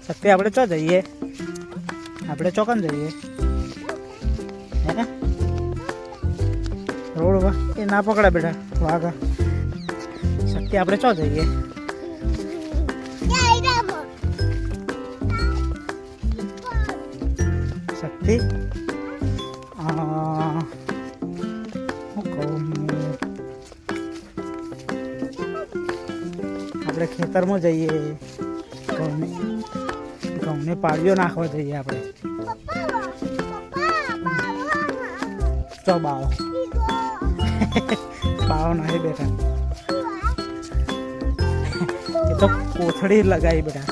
શક્તિ આપણે ચો જઈએ? આપણે ચોકન જઈએ હે? રોડ એ ના પકડા બેટા વાઘા. શક્તિ આપણે ચો જઈએ? શક્તિ શું કહું, આપણે ખેતરમાં જઈએ. ઘઉંને પાળીઓ નાખવા જઈએ આપણે. ચો બાવો બાવો નહીં બેટા, એ તો કોથળી લગાવી બેટા.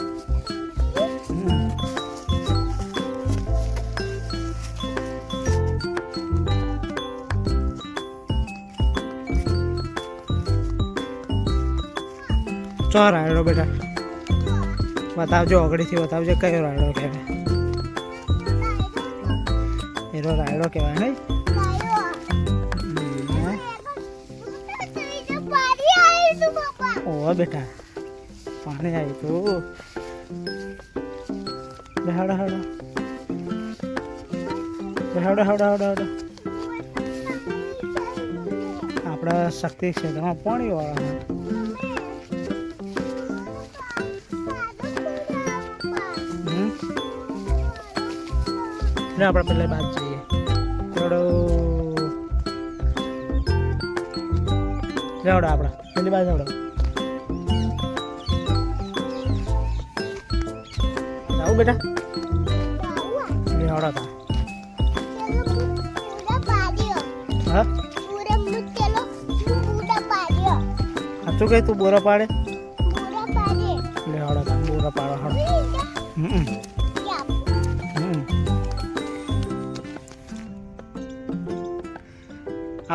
ચો રાયડો બેટા બતાવજો, આગળથી બતાવજો કયો રાયડો કહેવાય. એનો રાયડો કહેવાય નહીં? ઓહ બેટા પાણી આવ્યું તું. હાડો હાડો હાડો હાડો હાડો હાડો. આપણા શક્તિ ક્ષેત્રમાં પાણી વાળા આપણે પેલા બાદ જઈએ. થોડો લેવડો આપણા પેલી બાજુ આવડો આવું બેટા લેવડો તા. હા સાચું કઈ તું બોરો પાડે? લેવડો તા બોરો પાડો હળ.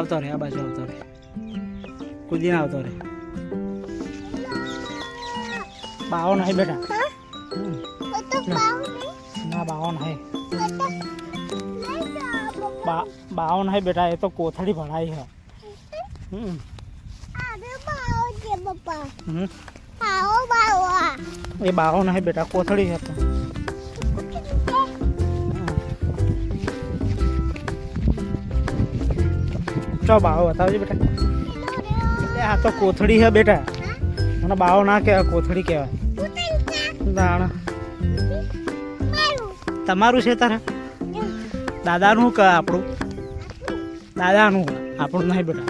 આવતો રે, આ બાજુ આવતો રે, કૂદીને આવતો રે. બાવો નહીં બેટા, ના બાવો નહીં, બાવો નહીં બેટા, એ તો કોથળી ભરાઈ છે. એ બાવો નહીં બેટા, કોથળી છે. તો ચો બાવો બતાવજો બેટા. એટલે આ તો કોથળી છે બેટા, મને બાવો ના કહેવાય, કોથળી કહેવાય. દાણા તમારું છે તારા દાદાનું કે આપણું? દાદાનું, આપણું નહીં બેટા.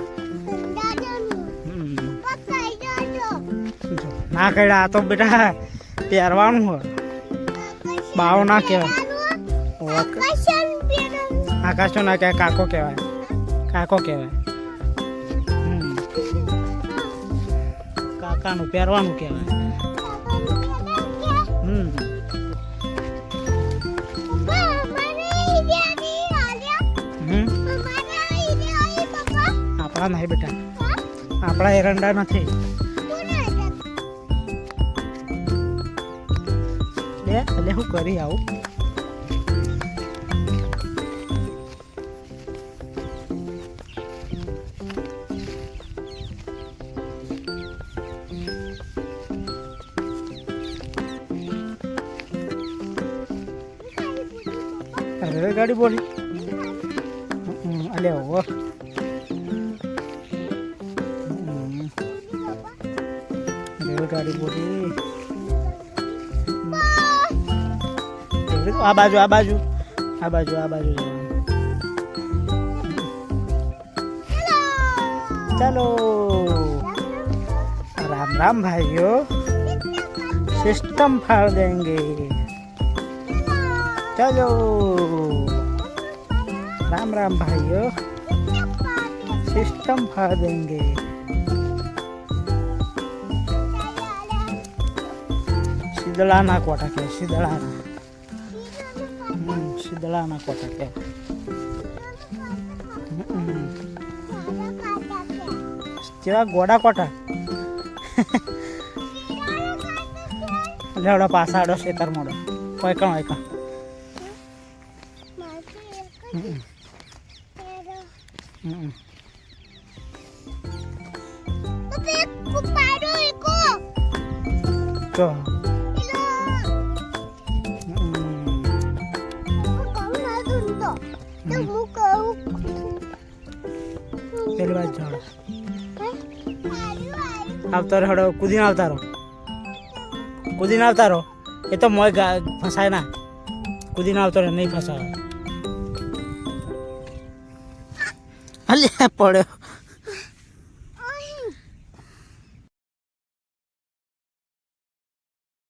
ના કહેવાય, આ તો બેટા પહેરવાનું હોય. બાવો ના કહેવાય. આકાશો ના કહેવાય, કાકો કહેવાય, કાકો કહેવાય. કાકાનું પહેરવાનું કહેવાય. આપણા નહીં બેટા, આપણા એરંડા નથી. એટલે હું કરી આવું. રેલગાડી બોલી અલે હો. રેલગાડી બોલી. આ બાજુ, આ બાજુ, આ બાજુ, આ બાજુ જવાનું. ચાલો राम राम भाइयों, सिस्टम फाड़ देंगे. चलो राम राम भाइयों, सिस्टम फाड़ देंगे. शीदड़ाना कोटा के शीदड़ाना, शीदड़ाना कोटा के जेवा गोड़ा कोटा. लेवड़ा पासाड़ो शेतर मोड़ो कोई कण होय का. મૂક્યો પેલી બાજુ જાડો આવતો રે હડો કૂદીને આવતા રહો એ તો મોય ફસાય ના કૂદીને આવતો રે નહીં ફસાય અલ્યા પડ્યો